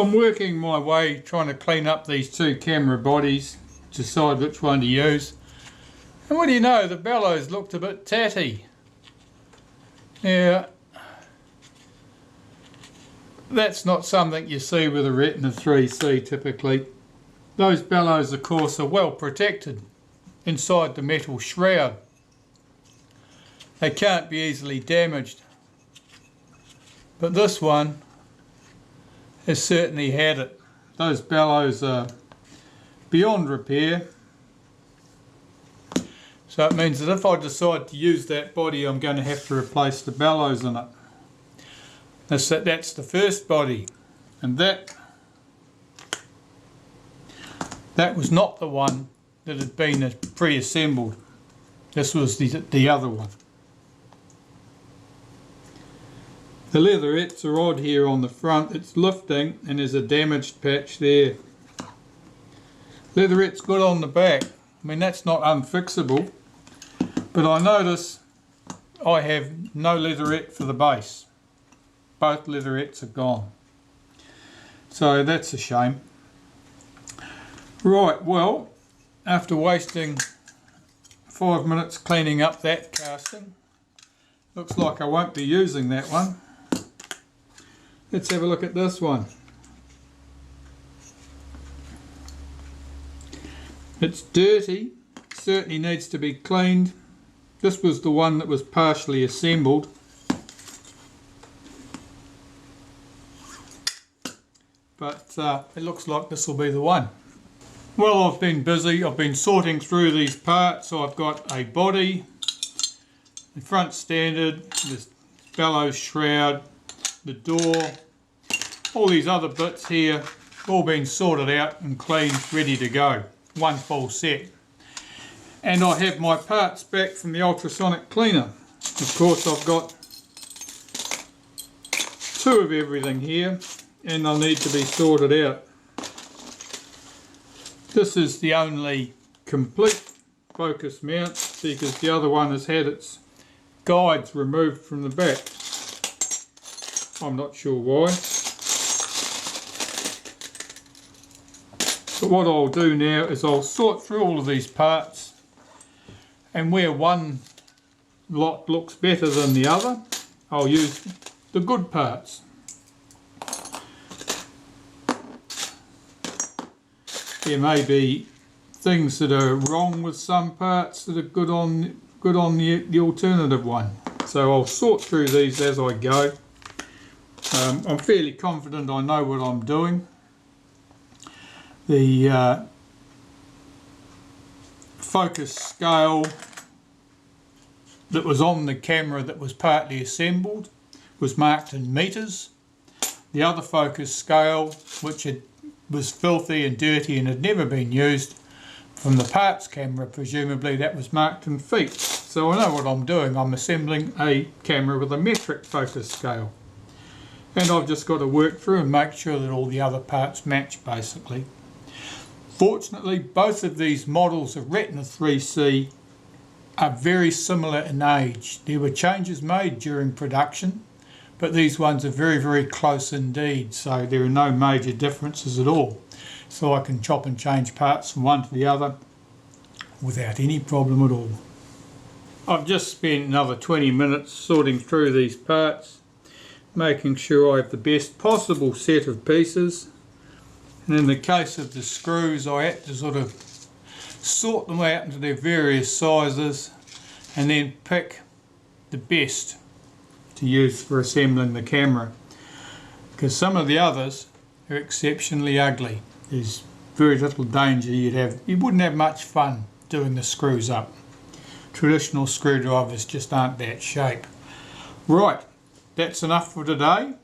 I'm working my way trying to clean up these two camera bodies, decide which one to use. And what do you know, the bellows looked a bit tatty. Now, that's not something you see with a Retina IIIc typically. Those bellows, of course, are well protected inside the metal shroud. They can't be easily damaged. But this one has certainly had it. Those bellows are beyond repair. So it means that if I decide to use that body, I'm going to have to replace the bellows in it. That's the first body. And that was not the one that had been pre-assembled. This was the other one. The leatherettes are odd here on the front. It's lifting and there's a damaged patch there. Leatherette's good on the back. I mean, that's not unfixable. But I notice I have no leatherette for the base. Both leatherettes are gone. So that's a shame. Right, well, after wasting 5 minutes cleaning up that casting, looks like I won't be using that one. Let's have a look at this one. It's dirty, certainly needs to be cleaned. This was the one that was partially assembled. But it looks like this will be the one. Well, I've been busy. I've been sorting through these parts. I've got a body, the front standard, this bellows shroud, the door, all these other bits here, all been sorted out and cleaned, ready to go. One full set. And I have my parts back from the ultrasonic cleaner. Of course, I've got two of everything here, and they'll need to be sorted out. This is the only complete focus mount because the other one has had its guides removed from the back. I'm not sure why. But what I'll do now is I'll sort through all of these parts, and where one lot looks better than the other, I'll use the good parts. There may be things that are wrong with some parts that are good on the alternative one. So I'll sort through these as I go. I'm fairly confident I know what I'm doing. The focus scale that was on the camera that was partly assembled was marked in meters. The other focus scale, which was filthy and dirty and had never been used, from the parts camera presumably, that was marked in feet. So I know what I'm doing. I'm assembling a camera with a metric focus scale, and I've just got to work through and make sure that all the other parts match basically. Fortunately, both of these models of Retina IIIc are very similar in age. There were changes made during production, but these ones are very, very close indeed, so there are no major differences at all. So I can chop and change parts from one to the other without any problem at all. I've just spent another 20 minutes sorting through these parts, making sure I have the best possible set of pieces. And in the case of the screws, I had to sort of sort them out into their various sizes and then pick the best to use for assembling the camera, because some of the others are exceptionally ugly. There's very little danger you wouldn't have much fun doing the screws up. Traditional screwdrivers just aren't that shape. Right, that's enough for today.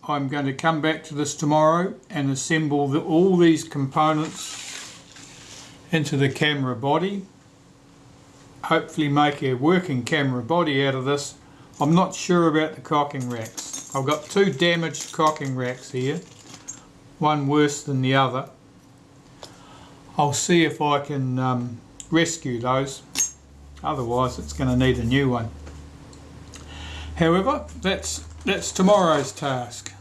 I'm going to come back to this tomorrow and assemble all these components into the camera body. Hopefully make a working camera body out of this. I'm not sure about the cocking racks. I've got two damaged cocking racks here, one worse than the other. I'll see if I can rescue those, otherwise it's going to need a new one. However, that's tomorrow's task.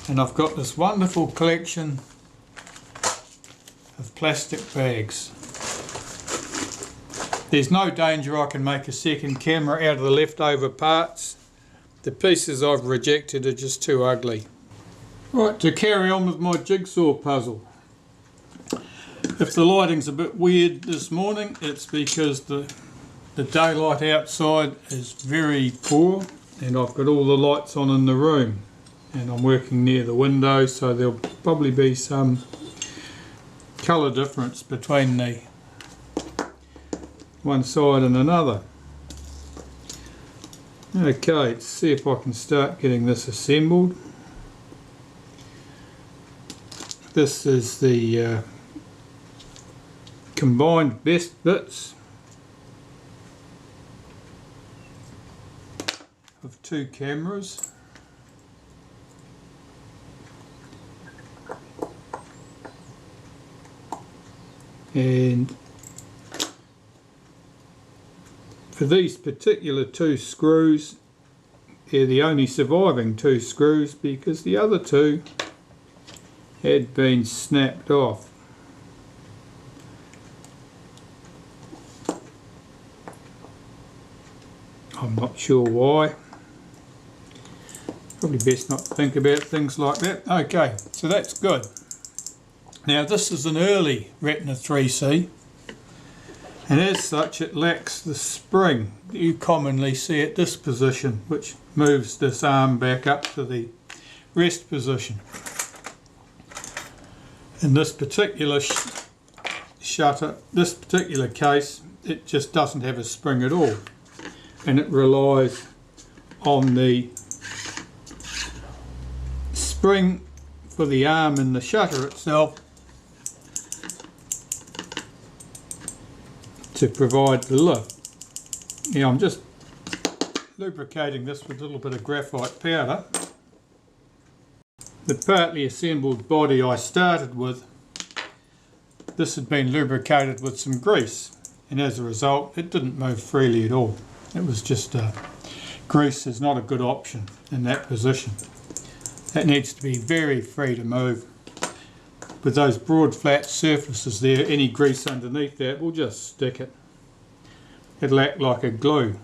and I've got this wonderful collection of plastic bags. There's no danger I can make a second camera out of the leftover parts. The pieces I've rejected are just too ugly. Right, to carry on with my jigsaw puzzle. If the lighting's a bit weird this morning, it's because the daylight outside is very poor and I've got all the lights on in the room and I'm working near the window, so there'll probably be some colour difference between the one side and another. Okay, let's see if I can start getting this assembled. This is the combined best bits of two cameras. And for these particular two screws, they're the only surviving two screws because the other two had been snapped off. I'm not sure why. Probably best not to think about things like that. Okay, so that's good. Now this is an early Retina IIIc, and as such it lacks the spring that you commonly see at this position, which moves this arm back up to the rest position. In this particular shutter, this particular case, it just doesn't have a spring at all, and it relies on the spring for the arm and the shutter itself to provide the lift. Now I'm just lubricating this with a little bit of graphite powder. The partly assembled body I started with, this had been lubricated with some grease, and as a result it didn't move freely at all. It was just grease is not a good option in that position. That needs to be very free to move. With those broad flat surfaces there, any grease underneath that will just stick it. It'll act like a glue.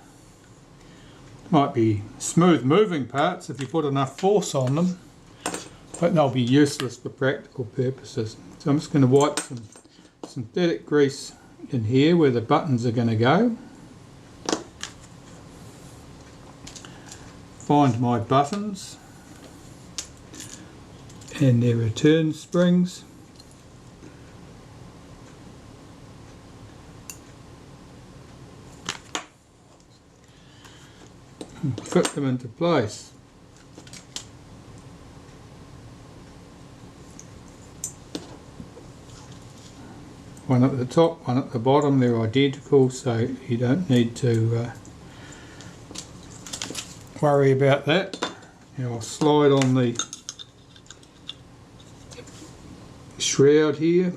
Might be smooth moving parts if you put enough force on them, but they'll be useless for practical purposes. So I'm just going to wipe some synthetic grease in here where the buttons are going to go. Find my buttons and their return springs. And fit them into place. One at the top, one at the bottom, they're identical, so you don't need to worry about that. Now I'll slide on the shroud here.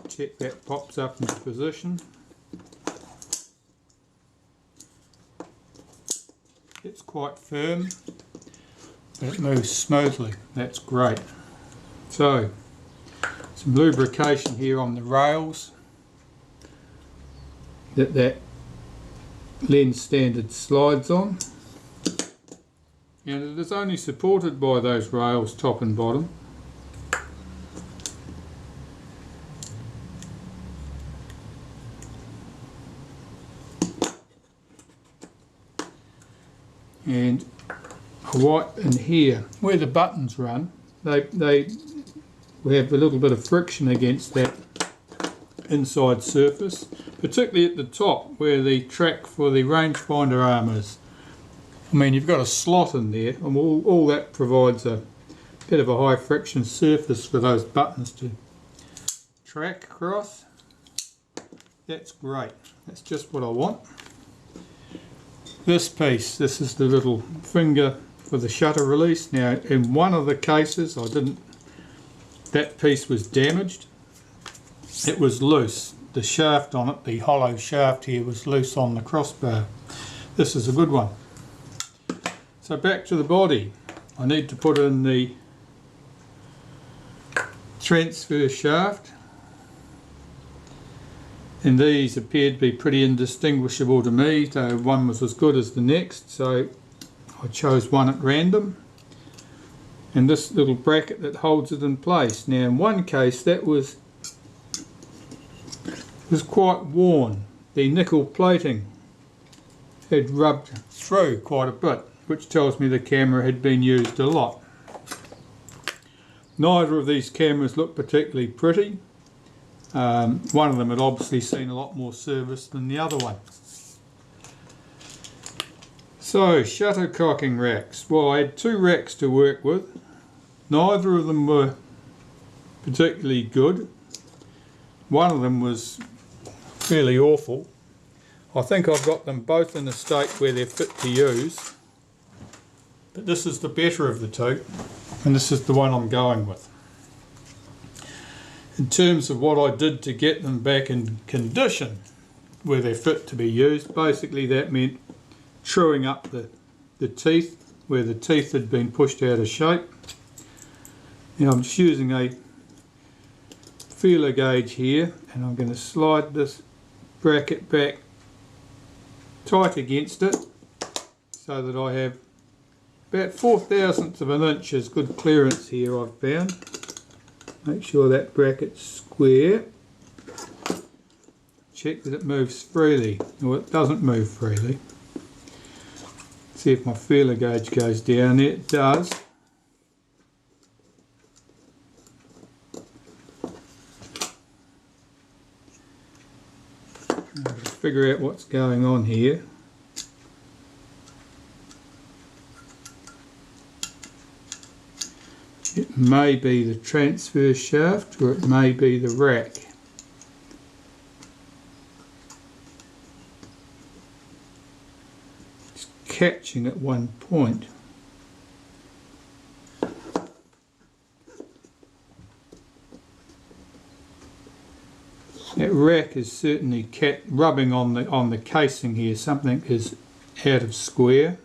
Check that pops up into position. It's quite firm, but it moves smoothly. That's great. So, some lubrication here on the rails that lens standard slides on. And it is only supported by those rails top and bottom. And a white in here where the buttons run, they have a little bit of friction against that inside surface, particularly at the top where the track for the rangefinder arm is. I mean, you've got a slot in there, and all that provides a bit of a high friction surface for those buttons to track across. That's great. That's just what I want. This piece, this is the little finger for the shutter release. Now, in one of the cases, that piece was damaged. It was loose. The shaft on it, the hollow shaft here, was loose on the crossbar. This is a good one. So back to the body. I need to put in the transfer shaft, and these appeared to be pretty indistinguishable to me, so one was as good as the next, so I chose one at random. And this little bracket that holds it in place. Now in one case that was quite worn. The nickel plating had rubbed through quite a bit, which tells me the camera had been used a lot. Neither of these cameras look particularly pretty. One of them had obviously seen a lot more service than the other one. So, shutter cocking racks. Well, I had two racks to work with. Neither of them were particularly good. One of them was fairly awful. I think I've got them both in a state where they're fit to use. But this is the better of the two, and this is the one I'm going with. In terms of what I did to get them back in condition where they're fit to be used, basically that meant truing up the teeth where the teeth had been pushed out of shape. Now I'm just using a feeler gauge here, and I'm going to slide this bracket back tight against it so that I have about 4/1000 of an inch is good clearance here, I've found. Make sure that bracket's square. Check that it moves freely, or it doesn't move freely. See if my feeler gauge goes down there. It does. Figure out what's going on here. It may be the transfer shaft, or it may be the rack. It's catching at one point. That rack is certainly rubbing on the casing here. Something is out of square.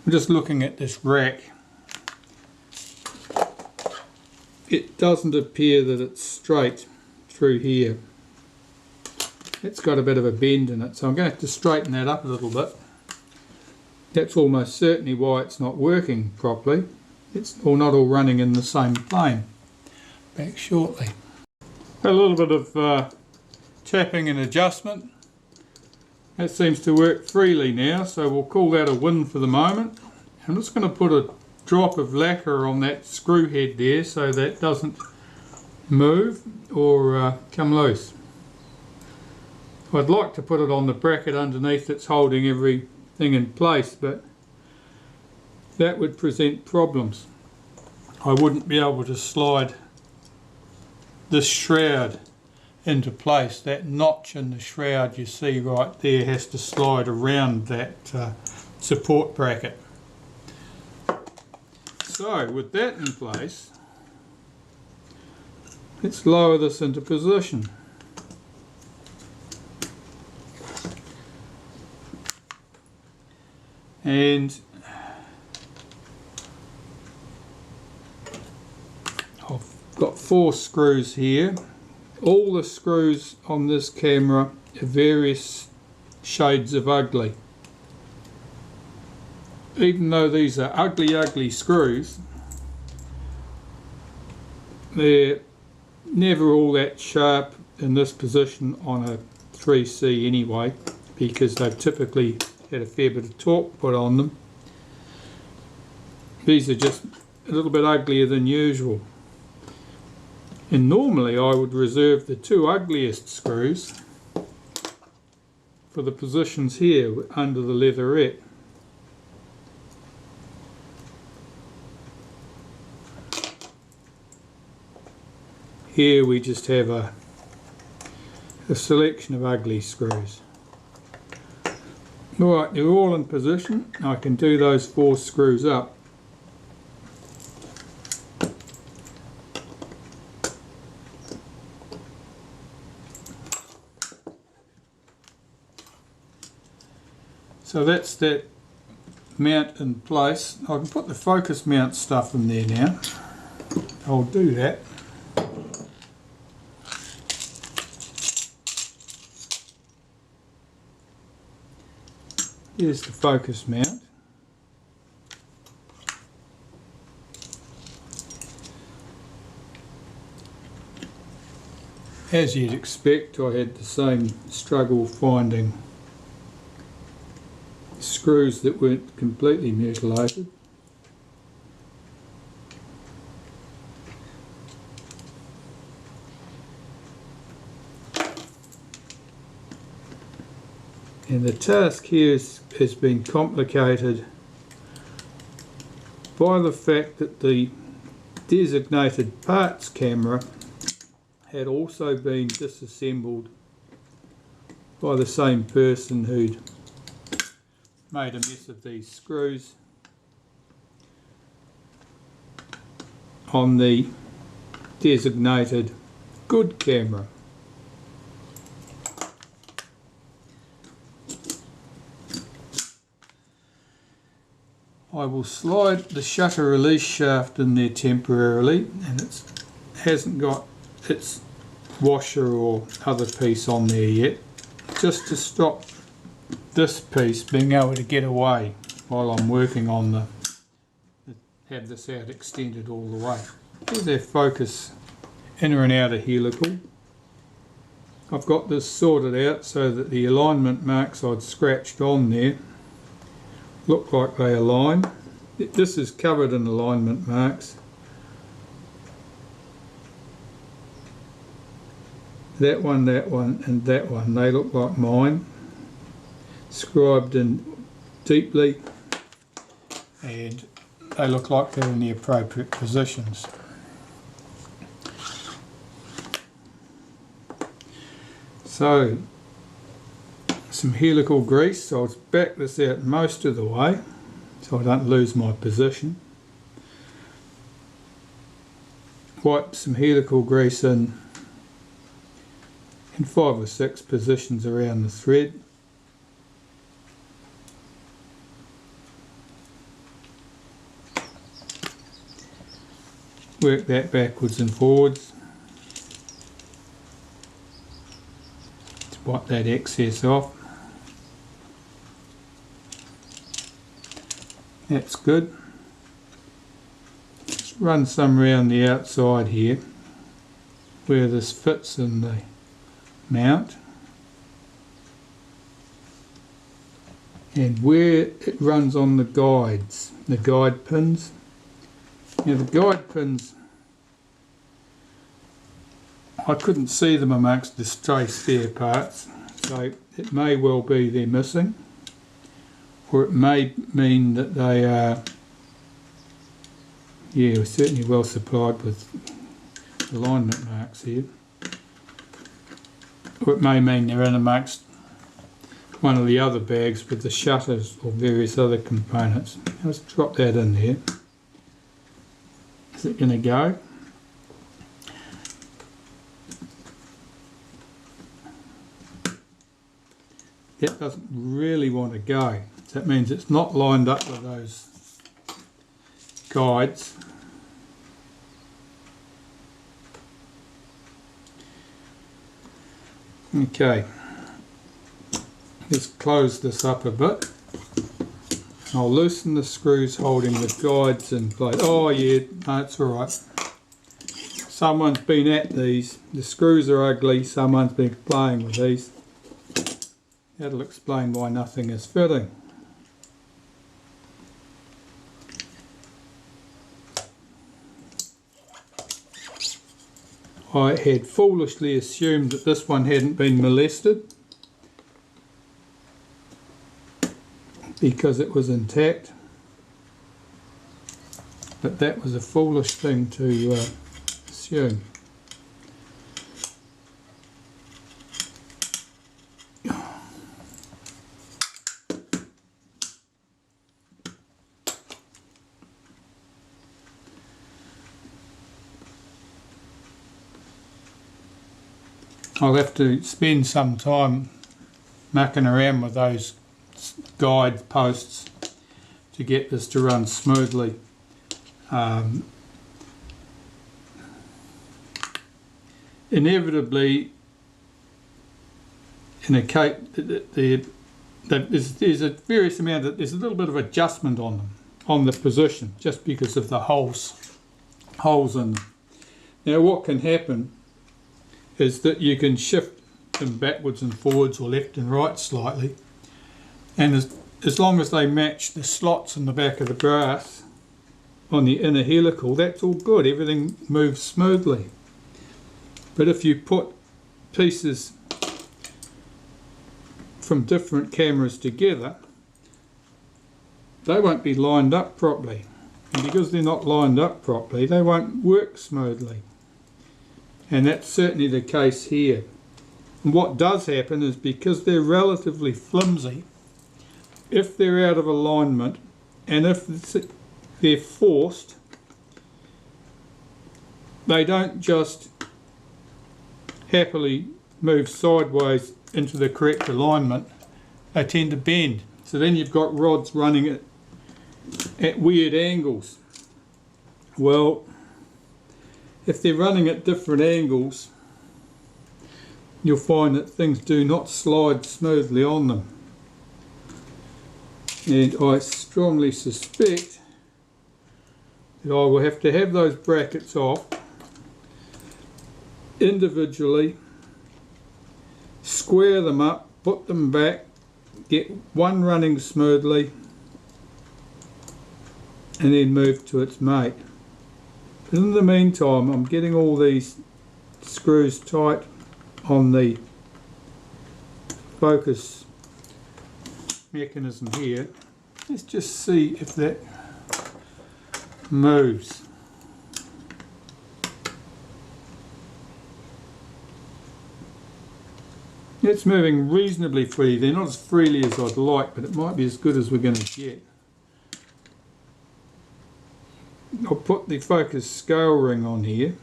I'm just looking at this rack. It doesn't appear that it's straight through here. It's got a bit of a bend in it, so I'm going to have to straighten that up a little bit. That's almost certainly why it's not working properly. It's not all running in the same plane. Back shortly. A little bit of tapping and adjustment. That seems to work freely now, so we'll call that a win for the moment. I'm just going to put a drop of lacquer on that screw head there so that doesn't move or come loose. I'd like to put it on the bracket underneath that's holding everything in place, but that would present problems. I wouldn't be able to slide this shroud into place. That notch in the shroud you see right there has to slide around that support bracket. So with that in place, let's lower this into position. And I've got 4 screws here. All the screws on this camera are various shades of ugly. Even though these are ugly screws, they're never all that sharp in this position on a 3C anyway, because they've typically had a fair bit of torque put on them. These are just a little bit uglier than usual. And normally I would reserve the 2 ugliest screws for the positions here under the leatherette. Here we just have a selection of ugly screws. Alright, they're all in position. I can do those 4 screws up. So that's that mount in place. I can put the focus mount stuff in there now. I'll do that. Here's the focus mount. As you'd expect, I had the same struggle finding screws that weren't completely mutilated. And the task here has been complicated by the fact that the designated parts camera had also been disassembled by the same person who'd made a mess of these screws on the designated good camera. I will slide the shutter release shaft in there temporarily, and it hasn't got its washer or other piece on there yet, just to stop this piece being able to get away while I'm working on have this out extended all the way. Here's our focus inner and outer helical. I've got this sorted out so that the alignment marks I'd scratched on there look like they align. This is covered in alignment marks. That one, and that one, they look like mine. Scribed in deeply, and they look like they're in the appropriate positions. So, some helical grease, so I'll back this out most of the way so I don't lose my position. Wipe some helical grease in 5 or 6 positions around the thread. Work that backwards and forwards to wipe that excess off. That's good. Just run some around the outside here where this fits in the mount, and where it runs on the guides, the guide pins. Now the guide pins, I couldn't see them amongst the stray spare parts, so it may well be they're missing, or it may mean that they are, yeah, we're certainly well supplied with alignment marks here. Or it may mean they're in amongst one of the other bags with the shutters or various other components. Let's drop that in there. Is it going to go? That doesn't really want to go. So that means it's not lined up with those guides. Okay, let's close this up a bit. I'll loosen the screws holding the guides in place. Oh yeah, no, it's alright. Someone's been at these. The screws are ugly, someone's been playing with these. That'll explain why nothing is fitting. I had foolishly assumed that this one hadn't been molested because it was intact, but that was a foolish thing to assume. I'll have to spend some time mucking around with those guide posts to get this to run smoothly. Inevitably, in a case, there's a various amount of, there's a little bit of adjustment on them, on the position, just because of the holes in them. Now what can happen is that you can shift them backwards and forwards or left and right slightly, and as long as they match the slots in the back of the brass on the inner helical, that's all good, everything moves smoothly. But if you put pieces from different cameras together, they won't be lined up properly, and because they're not lined up properly, they won't work smoothly. And that's certainly the case here. And what does happen is, because they're relatively flimsy, if they're out of alignment and if they're forced, they don't just happily move sideways into the correct alignment, they tend to bend. So then you've got rods running at weird angles. Well, if they're running at different angles, you'll find that things do not slide smoothly on them. And I strongly suspect that I will have to have those brackets off individually, square them up, put them back, get one running smoothly, and then move to its mate. But in the meantime, I'm getting all these screws tight on the focus mechanism here. Let's just see if that moves. It's moving reasonably freely. They're not as freely as I'd like, but it might be as good as we're going to get. I'll put the focus scale ring on here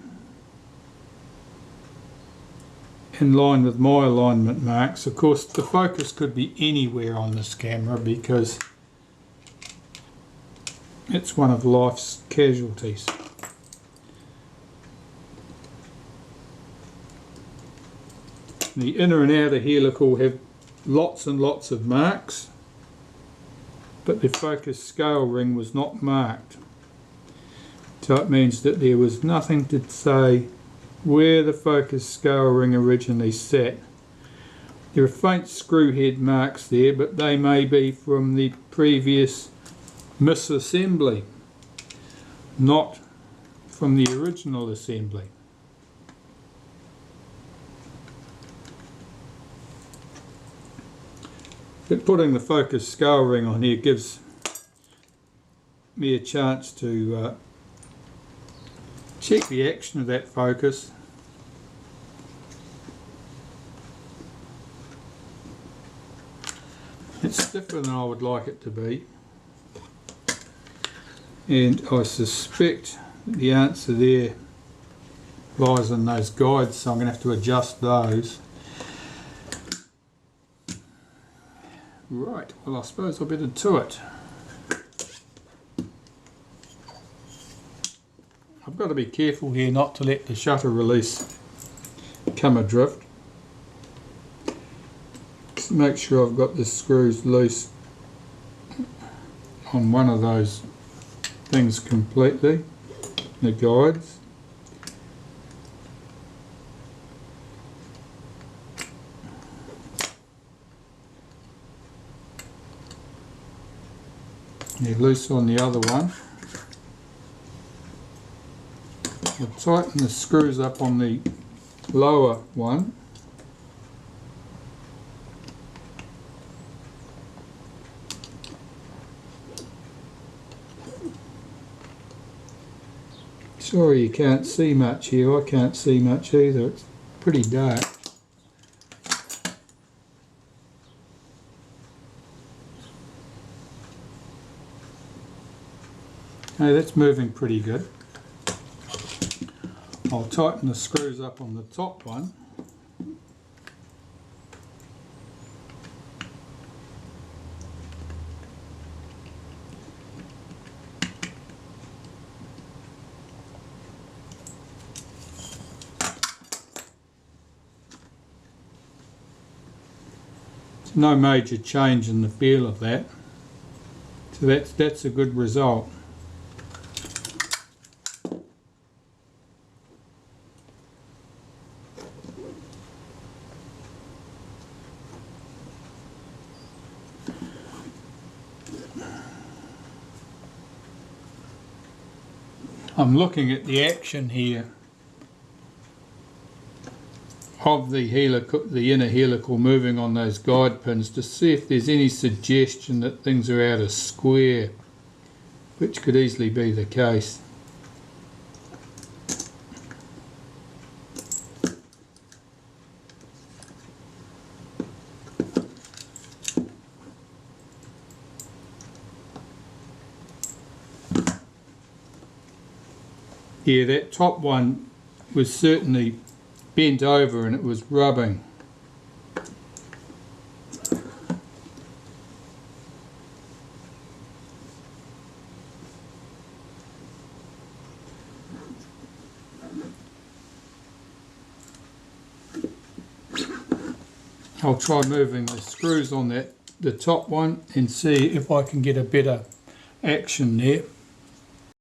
in line with my alignment marks. Of course, the focus could be anywhere on this camera because it's one of life's casualties. The inner and outer helical have lots and lots of marks, but the focus scale ring was not marked. So it means that there was nothing to say where the focus scale ring originally sat. There are faint screw head marks there, but they may be from the previous misassembly, not from the original assembly. But putting the focus scale ring on here gives me a chance to check the action of that focus. It's stiffer than I would like it to be, and I suspect the answer there lies in those guides, so I'm going to have to adjust those. Right, well, I suppose I'll better to it. I've got to be careful here not to let the shutter release come adrift. Just make sure I've got the screws loose on one of those things completely, the guides. They're loose on the other one. I'll tighten the screws up on the lower one. Sorry you can't see much here, I can't see much either, it's pretty dark. Okay, that's moving pretty good. I'll tighten the screws up on the top one. no major change in the feel of that, so that's a good result. I'm looking at the action here of the inner helical moving on those guide pins to see if there's any suggestion that things are out of square, which could easily be the case. Yeah, that top one was certainly bent over and it was rubbing. I'll try moving the screws on the top one and see if I can get a better action there.